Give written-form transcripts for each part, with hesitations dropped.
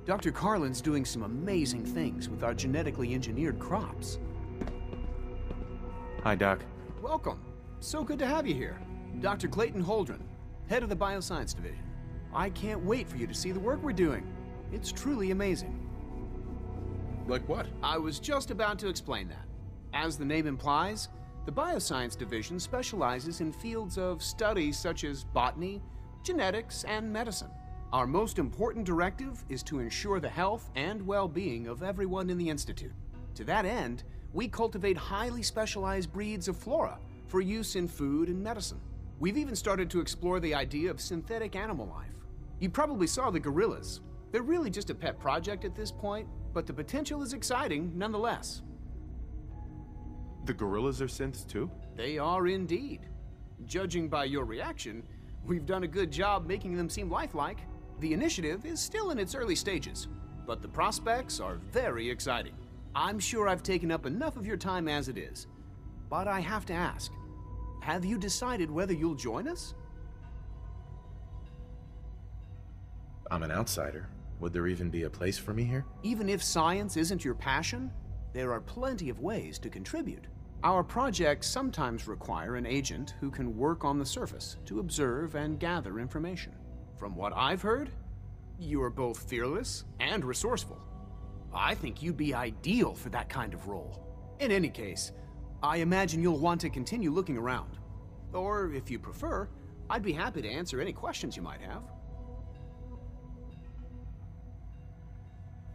Dr. Carlin's doing some amazing things with our genetically engineered crops. Hi, Doc. Welcome. So good to have you here. Dr. Clayton Holdren, head of the Bioscience Division. I can't wait for you to see the work we're doing. It's truly amazing. Like what? I was just about to explain that. As the name implies, the Bioscience Division specializes in fields of study such as botany, genetics, and medicine. Our most important directive is to ensure the health and well-being of everyone in the Institute. To that end, we cultivate highly specialized breeds of flora for use in food and medicine. We've even started to explore the idea of synthetic animal life. You probably saw the gorillas. They're really just a pet project at this point, but the potential is exciting nonetheless. The gorillas are synths too? They are indeed. Judging by your reaction, we've done a good job making them seem lifelike. The initiative is still in its early stages, but the prospects are very exciting. I'm sure I've taken up enough of your time as it is, but I have to ask, have you decided whether you'll join us? I'm an outsider. Would there even be a place for me here? Even if science isn't your passion, there are plenty of ways to contribute. Our projects sometimes require an agent who can work on the surface to observe and gather information. From what I've heard, you are both fearless and resourceful. I think you'd be ideal for that kind of role. In any case, I imagine you'll want to continue looking around. Or, if you prefer, I'd be happy to answer any questions you might have.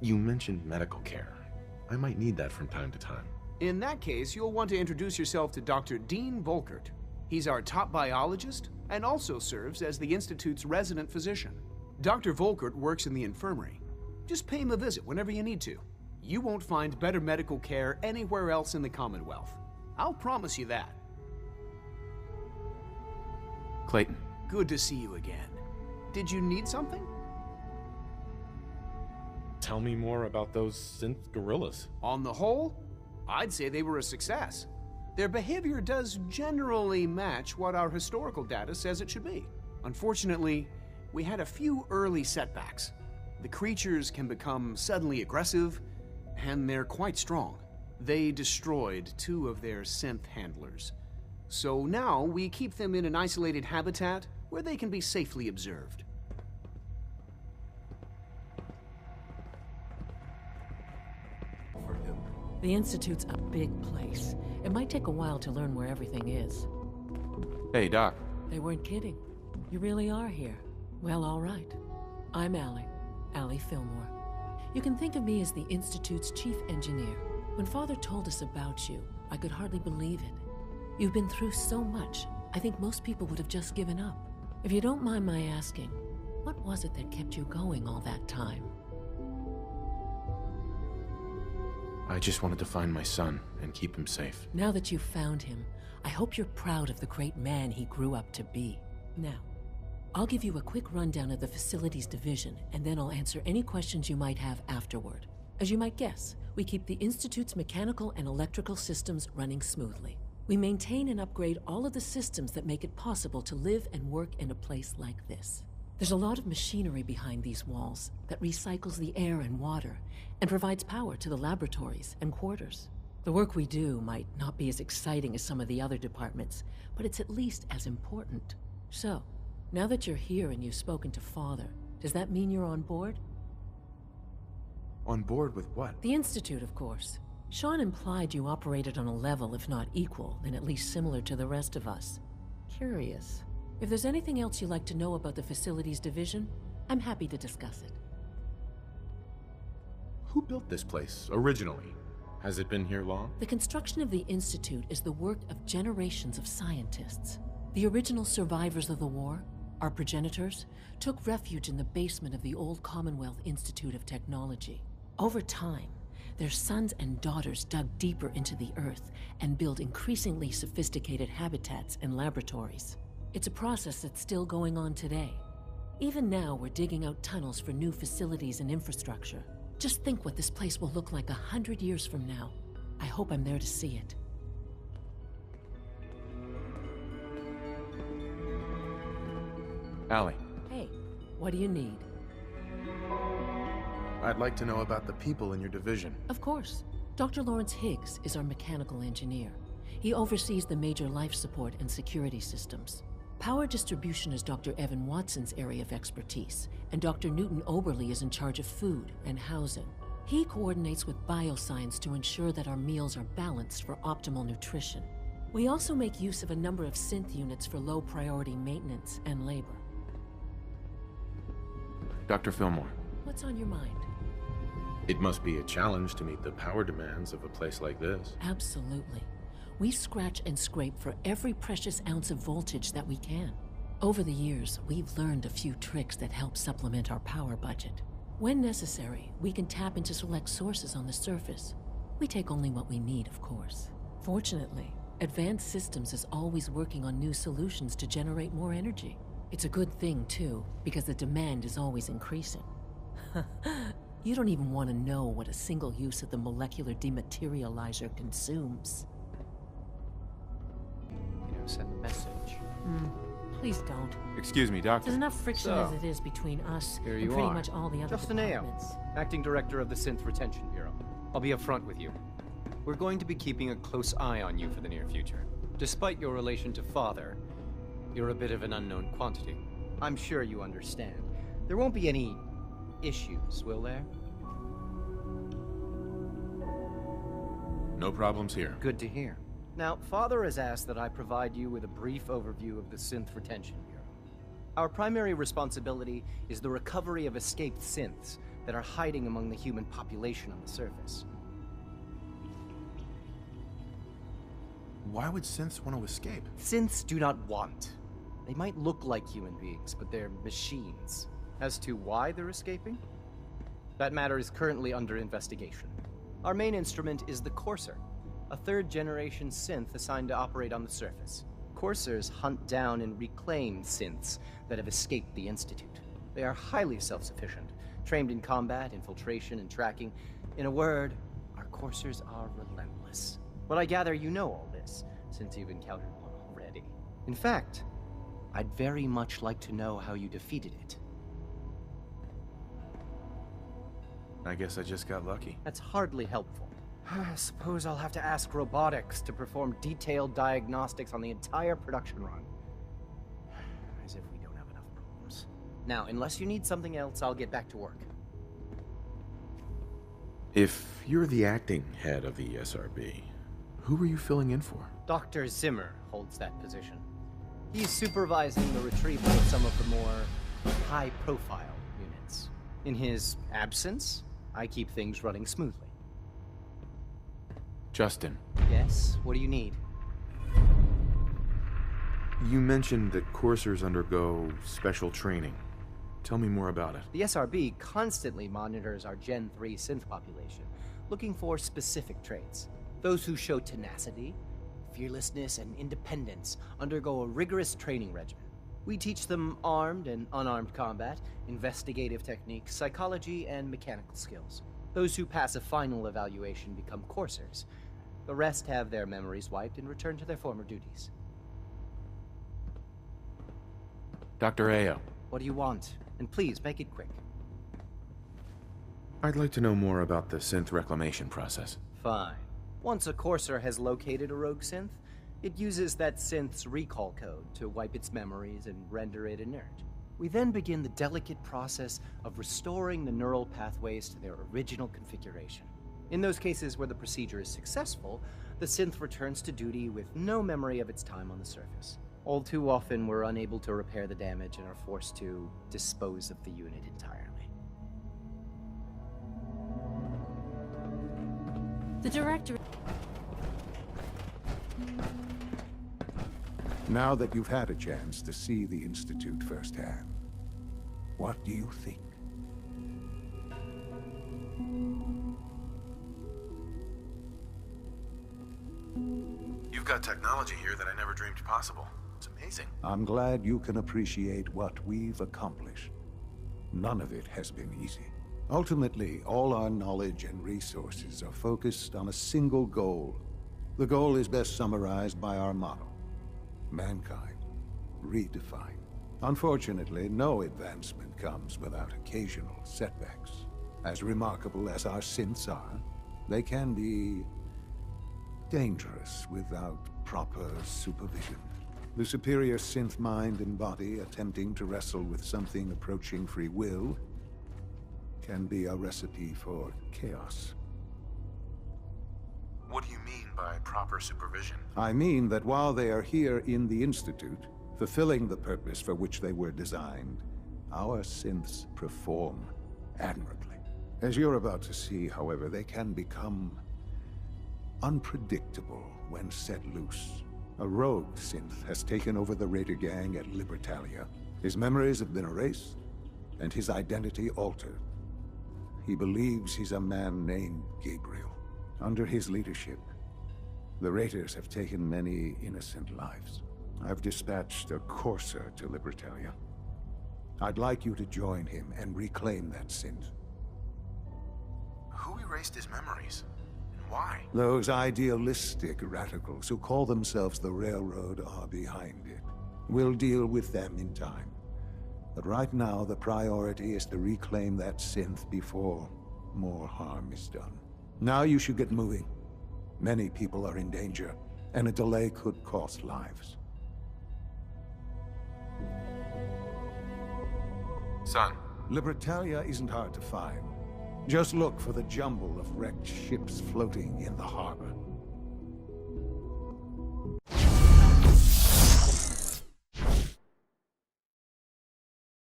You mentioned medical care. I might need that from time to time. In that case, you'll want to introduce yourself to Dr. Dean Volkert. He's our top biologist and also serves as the Institute's resident physician. Dr. Volkert works in the infirmary. Just pay him a visit whenever you need to. You won't find better medical care anywhere else in the Commonwealth. I'll promise you that. Clayton. Good to see you again. Did you need something? Tell me more about those synth gorillas. On the whole, I'd say they were a success. Their behavior does generally match what our historical data says it should be. Unfortunately, we had a few early setbacks. The creatures can become suddenly aggressive, and they're quite strong. They destroyed 2 of their synth handlers. So now we keep them in an isolated habitat where they can be safely observed. The Institute's a big place. It might take a while to learn where everything is. Hey, Doc. They weren't kidding. You really are here. Well, all right. I'm Allie Fillmore. You can think of me as the Institute's chief engineer. When Father told us about you, I could hardly believe it. You've been through so much, I think most people would have just given up. If you don't mind my asking, what was it that kept you going all that time? I just wanted to find my son and keep him safe. Now that you've found him, I hope you're proud of the great man he grew up to be. Now, I'll give you a quick rundown of the Facilities Division, and then I'll answer any questions you might have afterward. As you might guess, we keep the Institute's mechanical and electrical systems running smoothly. We maintain and upgrade all of the systems that make it possible to live and work in a place like this. There's a lot of machinery behind these walls that recycles the air and water and provides power to the laboratories and quarters. The work we do might not be as exciting as some of the other departments, but it's at least as important. So, now that you're here and you've spoken to Father, does that mean you're on board? On board with what? The Institute, of course. Sean implied you operated on a level, if not equal, then at least similar to the rest of us. Curious. If there's anything else you'd like to know about the Facilities Division, I'm happy to discuss it. Who built this place, originally? Has it been here long? The construction of the Institute is the work of generations of scientists. The original survivors of the war, our progenitors, took refuge in the basement of the old Commonwealth Institute of Technology. Over time, their sons and daughters dug deeper into the earth and built increasingly sophisticated habitats and laboratories. It's a process that's still going on today. Even now, we're digging out tunnels for new facilities and infrastructure. Just think what this place will look like 100 years from now. I hope I'm there to see it. Allie. Hey, what do you need? I'd like to know about the people in your division. Of course. Dr. Lawrence Higgs is our mechanical engineer. He oversees the major life support and security systems. Power distribution is Dr. Evan Watson's area of expertise, and Dr. Newton Oberly is in charge of food and housing. He coordinates with bioscience to ensure that our meals are balanced for optimal nutrition. We also make use of a number of synth units for low-priority maintenance and labor. Dr. Fillmore, What's on your mind? it must be a challenge to meet the power demands of a place like this. Absolutely. We scratch and scrape for every precious ounce of voltage that we can. Over the years, we've learned a few tricks that help supplement our power budget. When necessary, we can tap into select sources on the surface. We take only what we need, of course. Fortunately, Advanced Systems is always working on new solutions to generate more energy. It's a good thing, too, because the demand is always increasing. You don't even want to know what a single use of the molecular dematerializer consumes. Send a message. Please don't. Excuse me, Doctor. There's enough friction So, as it is between us here and you pretty are. much all the other Justin Ao, departments. Acting Director of the Synth Retention Bureau. I'll be upfront with you. We're going to be keeping a close eye on you for the near future. Despite your relation to Father, you're a bit of an unknown quantity. I'm sure you understand. There won't be any issues, will there? No problems here. Good to hear. Now, Father has asked that I provide you with a brief overview of the Synth Retention Bureau. Our primary responsibility is the recovery of escaped synths that are hiding among the human population on the surface. Why would synths want to escape? Synths do not want. They might look like human beings, but they're machines. As to why they're escaping? That matter is currently under investigation. Our main instrument is the Courser, a third-generation synth assigned to operate on the surface. Coursers hunt down and reclaim synths that have escaped the Institute. They are highly self-sufficient, trained in combat, infiltration, and tracking. In a word, our Coursers are relentless. But I gather you know all this, since you've encountered one already. In fact, I'd very much like to know how you defeated it. I guess I just got lucky. That's hardly helpful. I suppose I'll have to ask robotics to perform detailed diagnostics on the entire production run. As if we don't have enough problems. Now, unless you need something else, I'll get back to work. If you're the acting head of the SRB, who are you filling in for? Dr. Zimmer holds that position. He's supervising the retrieval of some of the more high-profile units. In his absence, I keep things running smoothly. Justin, Yes? What do you need? you mentioned that coursers undergo special training. Tell me more about it. The SRB constantly monitors our Gen 3 synth population, looking for specific traits. Those who show tenacity, fearlessness, and independence undergo a rigorous training regimen. We teach them armed and unarmed combat, investigative techniques, psychology, and mechanical skills. Those who pass a final evaluation become coursers. The rest have their memories wiped and return to their former duties. Dr. Ao, What do you want? And please, make it quick. I'd like to know more about the synth reclamation process. Fine. Once a courser has located a rogue synth, it uses that synth's recall code to wipe its memories and render it inert. We then begin the delicate process of restoring the neural pathways to their original configuration. In those cases where the procedure is successful, the synth returns to duty with no memory of its time on the surface. All too often, we're unable to repair the damage and are forced to dispose of the unit entirely. The director... Now that you've had a chance to see the Institute firsthand, what do you think? You've got technology here that I never dreamed possible. It's amazing. I'm glad you can appreciate what we've accomplished. None of it has been easy. Ultimately, all our knowledge and resources are focused on a single goal. The goal is best summarized by our motto: mankind, redefined. Unfortunately, no advancement comes without occasional setbacks. As remarkable as our synths are, they can be dangerous without proper supervision. The superior synth mind and body attempting to wrestle with something approaching free will can be a recipe for chaos. What do you mean by proper supervision? I mean that while they are here in the Institute, fulfilling the purpose for which they were designed, our synths perform admirably. As you're about to see, however, they can become unpredictable when set loose. A rogue synth has taken over the Raider gang at Libertalia. His memories have been erased, and his identity altered. He believes he's a man named Gabriel. Under his leadership, the Raiders have taken many innocent lives. I've dispatched a courser to Libertalia. I'd like you to join him and reclaim that synth. Who erased his memories? And why? Those idealistic radicals who call themselves the Railroad are behind it. We'll deal with them in time. But right now, the priority is to reclaim that synth before more harm is done. Now you should get moving. Many people are in danger, and a delay could cost lives. Son. Libertalia isn't hard to find. Just look for the jumble of wrecked ships floating in the harbor.